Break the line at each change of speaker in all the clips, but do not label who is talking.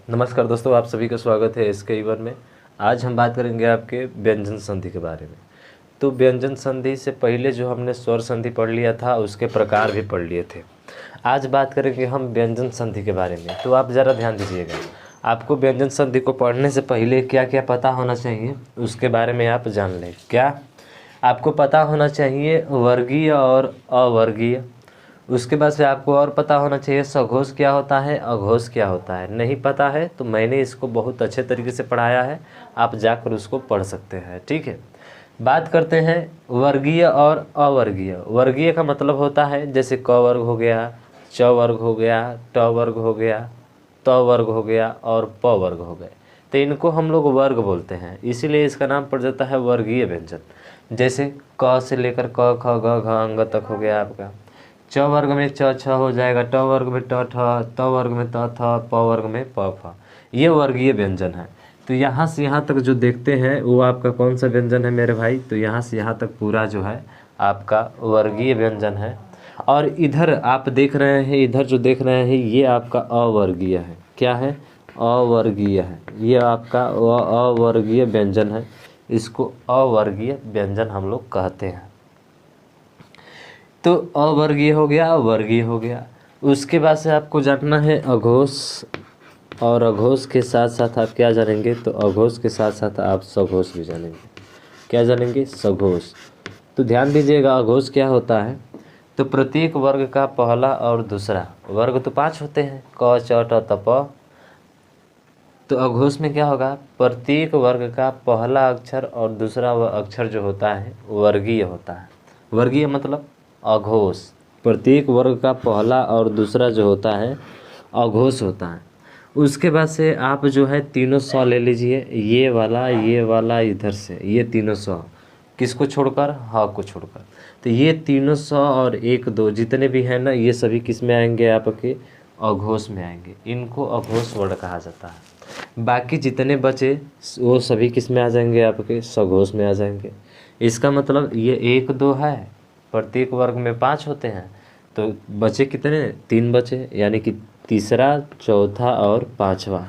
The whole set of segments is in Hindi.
नमस्कार दोस्तों, आप सभी का स्वागत है इसके ईवन में। आज हम बात करेंगे आपके व्यंजन संधि के बारे में। तो व्यंजन संधि से पहले जो हमने स्वर संधि पढ़ लिया था उसके प्रकार भी पढ़ लिए थे। आज बात करेंगे हम व्यंजन संधि के बारे में। तो आप ज़रा ध्यान दीजिएगा, आपको व्यंजन संधि को पढ़ने से पहले क्या क्या पता होना चाहिए उसके बारे में आप जान लें। क्या आपको पता होना चाहिए? वर्गीय और अवर्गीय। उसके बाद से आपको और पता होना चाहिए सघोष क्या होता है, अघोष क्या होता है। नहीं पता है तो मैंने इसको बहुत अच्छे तरीके से पढ़ाया है, आप जाकर उसको पढ़ सकते हैं। ठीक है, बात करते हैं वर्गीय और अवर्गीय। वर्गीय का मतलब होता है जैसे क वर्ग हो गया, च वर्ग हो गया, ट वर्ग हो गया, त वर्ग हो गया और प वर्ग हो गए। तो इनको हम लोग वर्ग बोलते हैं, इसीलिए इसका नाम पड़ जाता है वर्गीय व्यंजन। जैसे क से लेकर क ख ग घ अंग तक हो गया आपका। च वर्ग में च छ हो जाएगा, ट वर्ग में ट ठ, त वर्ग में त थ, प वर्ग में प फ। ये वर्गीय व्यंजन है। तो यहाँ से यहाँ तक जो देखते हैं वो आपका कौन सा व्यंजन है मेरे भाई? तो यहाँ से यहाँ तक पूरा जो है आपका वर्गीय व्यंजन है। और इधर आप देख रहे हैं, इधर जो देख रहे हैं ये आपका अवर्गीय है। क्या है? अवर्गीय है। ये आपका अवर्गीय व्यंजन है, इसको अवर्गीय व्यंजन हम लोग कहते हैं। तो अवर्गीय हो गया, अवर्गीय हो गया। उसके बाद से आपको जानना है अघोष, और अघोष के साथ साथ आप क्या जानेंगे? तो अघोष के साथ साथ आप सघोष भी जानेंगे। क्या जानेंगे? सघोष। तो ध्यान दीजिएगा अघोष क्या होता है। तो प्रत्येक वर्ग का पहला और दूसरा वर्ग तो 5 होते हैं, क च ट त प। तो अघोष में क्या होगा? प्रत्येक वर्ग का पहला अक्षर और दूसरा अक्षर जो होता है वर्गीय होता है। वर्गीय मतलब अघोष। प्रत्येक वर्ग का पहला और दूसरा जो होता है अघोष होता है। उसके बाद से आप जो है तीनों सौ ले लीजिए, ये वाला इधर से, ये तीनों सौ किसको छोड़कर? ह को छोड़कर। तो ये तीनों सौ और 1 2 जितने भी हैं ना, ये सभी किस में आएंगे? आपके अघोष में आएंगे। इनको अघोष वर्ण कहा जाता है। बाकी जितने बचे वो सभी किस में आ जाएंगे? आपके सघोष में आ जाएंगे। इसका मतलब ये 1 2 है, प्रत्येक वर्ग में 5 होते हैं, तो बचे कितने? 3 बचे, यानी कि तीसरा, चौथा और पांचवा।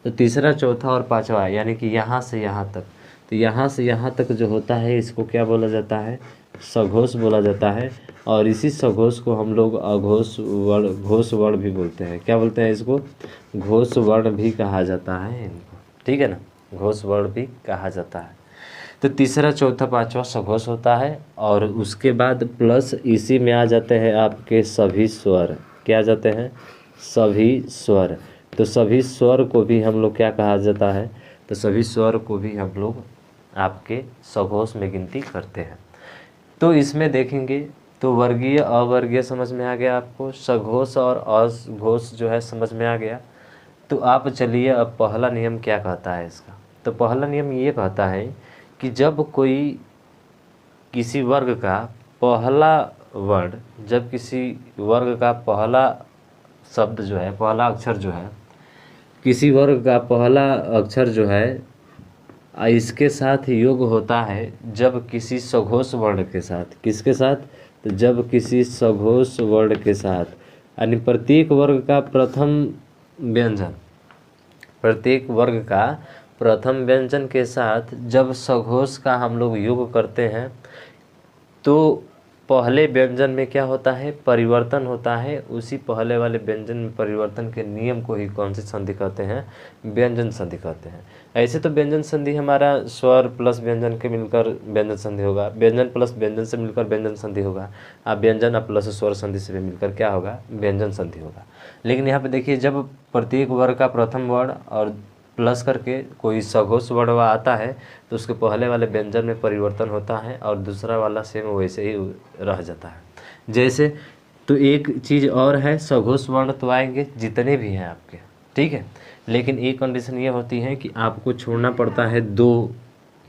तो तीसरा, चौथा और पांचवा यानी कि यहाँ से यहाँ तक। तो यहाँ से यहाँ तक जो होता है इसको क्या बोला जाता है? सघोष बोला जाता है। और इसी सघोष को हम लोग अघोष वर्ण, घोष वर्ण भी बोलते हैं। क्या बोलते हैं इसको? घोष वर्ण भी कहा जाता है इनको। ठीक है ना, घोष वर्ण भी कहा जाता है। तो तीसरा, चौथा, पांचवा सघोष होता है। और उसके बाद प्लस इसी में आ जाते हैं आपके सभी स्वर। क्या आ जाते हैं? सभी स्वर। तो सभी स्वर को भी हम लोग क्या कहा जाता है? तो सभी स्वर को भी हम लोग आपके सघोष में गिनती करते हैं। तो इसमें देखेंगे तो वर्गीय अवर्गीय समझ में आ गया आपको, सघोष और अघोष जो है समझ में आ गया। तो आप चलिए अब पहला नियम क्या कहता है इसका। तो पहला नियम ये कहता है कि जब कोई किसी वर्ग का पहला वर्ड, जब किसी वर्ग का पहला शब्द जो है, पहला अक्षर जो है, किसी वर्ग का पहला अक्षर जो है इसके साथ योग होता है जब किसी सघोष वर्ण के साथ। किसके साथ? तो जब किसी सघोष वर्ण के साथ, यानी प्रत्येक वर्ग का प्रथम व्यंजन, प्रत्येक वर्ग का प्रथम व्यंजन के साथ जब सघोष का हम लोग योग करते हैं तो पहले व्यंजन में क्या होता है? परिवर्तन होता है। उसी पहले वाले व्यंजन में परिवर्तन के नियम को ही कौन सी संधि कहते हैं? व्यंजन संधि कहते हैं। ऐसे तो व्यंजन संधि हमारा स्वर प्लस व्यंजन के मिलकर व्यंजन संधि होगा, व्यंजन प्लस व्यंजन से मिलकर व्यंजन संधि होगा, व्यंजन प्लस स्वर संधि से भी मिलकर क्या होगा? व्यंजन संधि होगा। लेकिन यहाँ पे देखिए, जब प्रत्येक वर्ग का प्रथम वर्ण और प्लस करके कोई सघोष वर्ण आता है तो उसके पहले वाले व्यंजन में परिवर्तन होता है और दूसरा वाला सेम वैसे ही रह जाता है। जैसे तो एक चीज़ और है, सघोष वर्ण तो आएंगे जितने भी हैं आपके, ठीक है, लेकिन एक कंडीशन ये होती है कि आपको छोड़ना पड़ता है 2।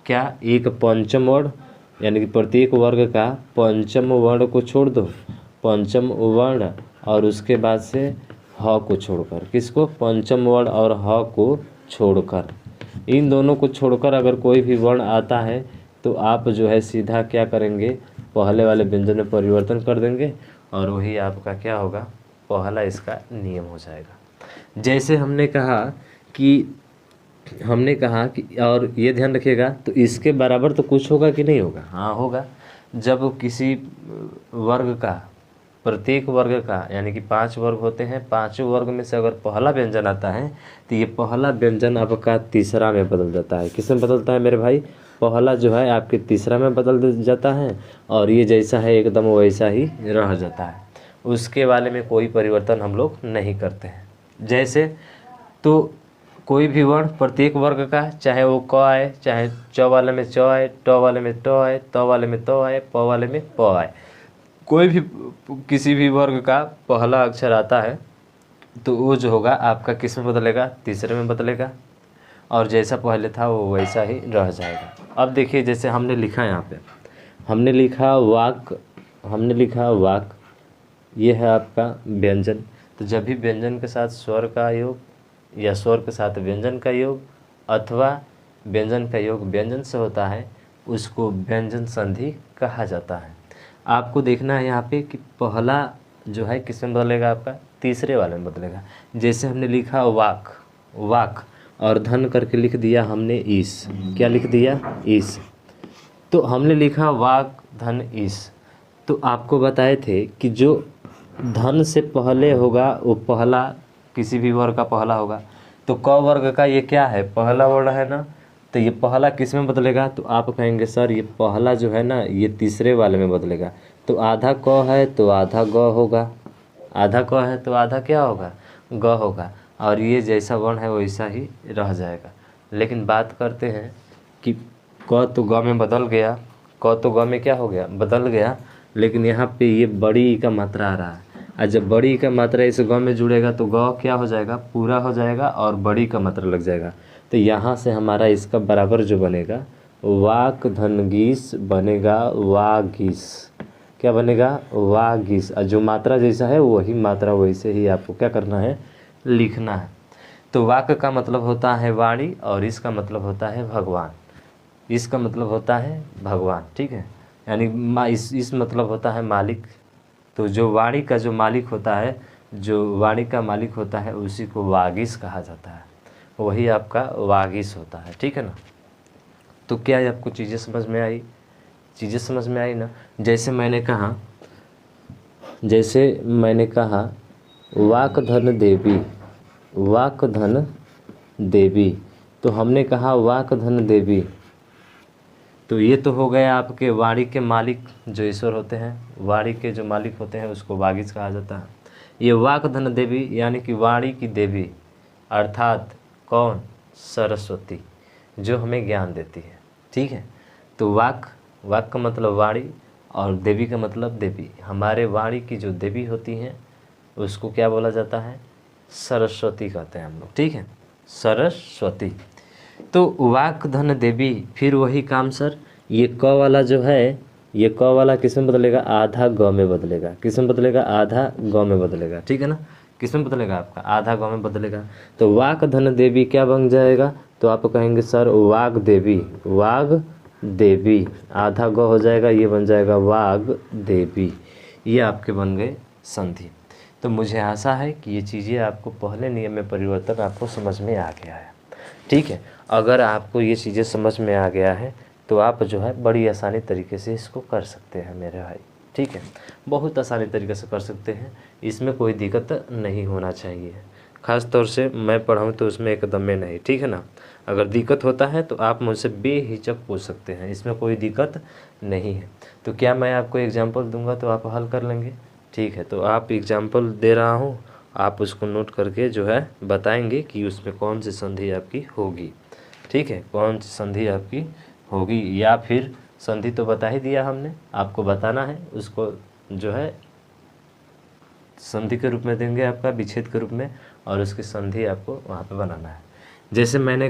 क्या? एक पंचम वर्ण, यानी कि प्रत्येक वर्ग का पंचम वर्ण को छोड़ दो, पंचम वर्ण, और उसके बाद से ह को छोड़कर। किसको? पंचम वर्ण और ह को छोड़कर। इन दोनों को छोड़कर अगर कोई भी वर्ण आता है तो आप जो है सीधा क्या करेंगे? पहले वाले व्यंजन में परिवर्तन कर देंगे और वही आपका क्या होगा? पहला इसका नियम हो जाएगा। जैसे हमने कहा कि हमने कहा कि, और ये ध्यान रखिएगा, तो इसके बराबर तो कुछ होगा कि नहीं होगा? हाँ होगा। जब किसी वर्ग का, प्रत्येक वर्ग का, यानी कि 5 वर्ग होते हैं, पांचों वर्ग में से अगर पहला व्यंजन आता है तो ये पहला व्यंजन आपका तीसरा में बदल जाता है। किस में बदलता है मेरे भाई? पहला जो है आपके तीसरा में बदल जाता है, और ये जैसा है एकदम वैसा ही रह जाता है। उसके वाले में कोई परिवर्तन हम लोग नहीं करते हैं। जैसे तो कोई भी वर्ण प्रत्येक वर्ग का, चाहे वो क आए, चाहे च वाले में च आए, ट वाले में ट आए, त वाले में त आए, प वाले में प आए, कोई भी किसी भी वर्ग का पहला अक्षर आता है तो वो जो होगा आपका किस में बदलेगा? तीसरे में बदलेगा, और जैसा पहले था वो वैसा ही रह जाएगा। अब देखिए, जैसे हमने लिखा यहाँ पे, हमने लिखा वाक, ये है आपका व्यंजन। तो जब भी व्यंजन के साथ स्वर का योग या स्वर के साथ व्यंजन का योग अथवा व्यंजन का योग व्यंजन से होता है, उसको व्यंजन संधि कहा जाता है। आपको देखना है यहाँ पे कि पहला जो है किस में बदलेगा? आपका तीसरे वाले में बदलेगा। जैसे हमने लिखा वाक और धन करके लिख दिया हमने ईस। क्या लिख दिया? ईस। तो हमने लिखा वाक धन ईस, तो आपको बताए थे कि जो धन से पहले होगा वो पहला, किसी भी वर्ग का पहला होगा। तो क वर्ग का ये क्या है? पहला वर्ण है ना, तो ये पहला किस में बदलेगा? तो आप कहेंगे सर ये पहला जो है ना ये तीसरे वाले में बदलेगा। तो आधा क है तो आधा ग होगा, आधा क है तो आधा क्या होगा? ग होगा, और ये जैसा वर्ण है वैसा ही रह जाएगा। लेकिन बात करते हैं कि क तो ग में बदल गया, क तो ग में क्या हो गया? बदल गया, लेकिन यहाँ पे ये बड़ी ई का मात्रा आ रहा है, और जब बड़ी का मात्रा इस ग में जुड़ेगा तो ग क्या हो जाएगा? पूरा हो जाएगा, और बड़ी का मात्रा लग जाएगा। तो यहाँ से हमारा इसका बराबर जो बनेगा वाक धनगीस बनेगा वागीस। क्या बनेगा? वागीस। और जो मात्रा जैसा है वही मात्रा वैसे ही आपको क्या करना है? लिखना है। तो वाक का मतलब होता है वाणी, और इसका मतलब होता है भगवान। इसका मतलब होता है भगवान, ठीक है, यानी इस मतलब होता है मालिक। तो जो वाणी का जो मालिक होता है, जो वाणी का मालिक होता है, उसी को वागीस कहा जाता है, वही आपका वागीस होता है, ठीक है ना। तो क्या आपको चीज़ें समझ में आई? चीज़ें समझ में आई ना। जैसे मैंने कहा वाक धन देवी, तो हमने कहा वाक धन देवी, तो ये तो हो गया आपके वाणी के मालिक जो ईश्वर होते हैं, वाणी के जो मालिक होते हैं उसको वागीस कहा जाता है। ये वाक धन देवी यानी कि वाणी की देवी, अर्थात कौन? सरस्वती, जो हमें ज्ञान देती है, ठीक है। तो वाक का मतलब वाणी, और देवी का मतलब देवी। हमारे वाणी की जो देवी होती हैं उसको क्या बोला जाता है? सरस्वती कहते हैं हम लोग, ठीक है, सरस्वती। तो वाक धन देवी, फिर वही काम सर, ये क वाला जो है, ये क वाला किस में बदलेगा? आधा ग में बदलेगा। किस में बदलेगा? आधा ग में बदलेगा, ठीक है ना। किस में बदलेगा? आपका आधा ग में बदलेगा। तो वाक धन देवी क्या बन जाएगा? तो आप कहेंगे सर वाग देवी, आधा ग हो जाएगा, ये बन जाएगा वाग देवी। ये आपके बन गए संधि। तो मुझे आशा है कि ये चीज़ें आपको पहले नियम में परिवर्तन आपको समझ में आ गया है, ठीक है। अगर आपको ये चीज़ें समझ में आ गया है तो आप जो है बड़ी आसानी तरीके से इसको कर सकते हैं मेरे भाई, ठीक है, बहुत आसानी तरीके से कर सकते हैं, इसमें कोई दिक्कत नहीं होना चाहिए। ख़ास तौर से मैं पढ़ाऊँ तो उसमें एकदम में नहीं, ठीक है ना। अगर दिक्कत होता है तो आप मुझसे बेहिचक पूछ सकते हैं, इसमें कोई दिक्कत नहीं है। तो क्या मैं आपको एग्जाम्पल दूंगा तो आप हल कर लेंगे? ठीक है, तो आप एग्जाम्पल दे रहा हूँ, आप उसको नोट करके जो है बताएंगे कि उसमें कौन सी संधि आपकी होगी, ठीक है, कौन सी संधि आपकी होगी। या फिर संधि तो बता ही दिया हमने, आपको बताना है उसको जो है संधि के रूप में देंगे आपका विच्छेद के रूप में, और उसकी संधि आपको वहाँ पे बनाना है। जैसे मैंने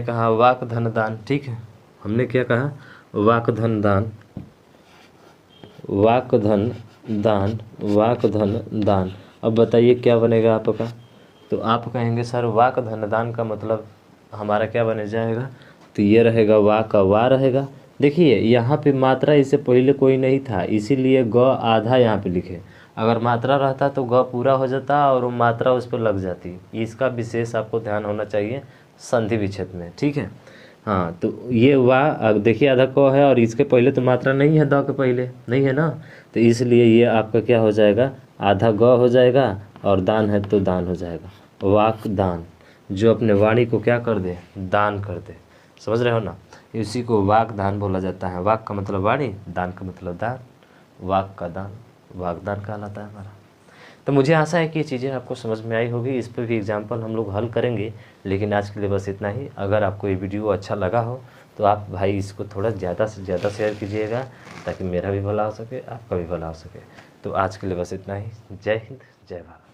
कहा वाक धन दान, ठीक है, हमने क्या कहा? वाक धन दान, वाक धन दान। अब बताइए क्या बनेगा आपका? तो आप कहेंगे सर वाक धन दान का मतलब हमारा क्या बने जाएगा? तो ये रहेगा वा का वा रहेगा। देखिए यहाँ पे मात्रा इससे पहले कोई नहीं था, इसीलिए ग आधा यहाँ पे लिखे, अगर मात्रा रहता तो ग पूरा हो जाता और वो मात्रा उस पर लग जाती। इसका विशेष आपको ध्यान होना चाहिए संधि विच्छेद में, ठीक है। हाँ, तो ये हुआ। अब देखिए आधा क है और इसके पहले तो मात्रा नहीं है, द के पहले नहीं है ना, तो इसलिए ये आपका क्या हो जाएगा, आधा ग हो जाएगा और दान है तो दान हो जाएगा। वाक दान, जो अपने वाणी को क्या कर दे, दान कर दे, समझ रहे हो ना, इसी को वाक दान बोला जाता है। वाक का मतलब वाणी, दान का मतलब दान, वाक का दान वागदान कहलाता है हमारा। तो मुझे आशा है कि ये चीज़ें आपको समझ में आई होगी। इस पर भी एग्जाम्पल हम लोग हल करेंगे, लेकिन आज के लिए बस इतना ही। अगर आपको ये वीडियो अच्छा लगा हो तो आप भाई इसको थोड़ा ज़्यादा से ज़्यादा शेयर कीजिएगा, ताकि मेरा भी भला हो सके, आपका भी भला हो सके। तो आज के लिए बस इतना ही। जय हिंद, जय भारत।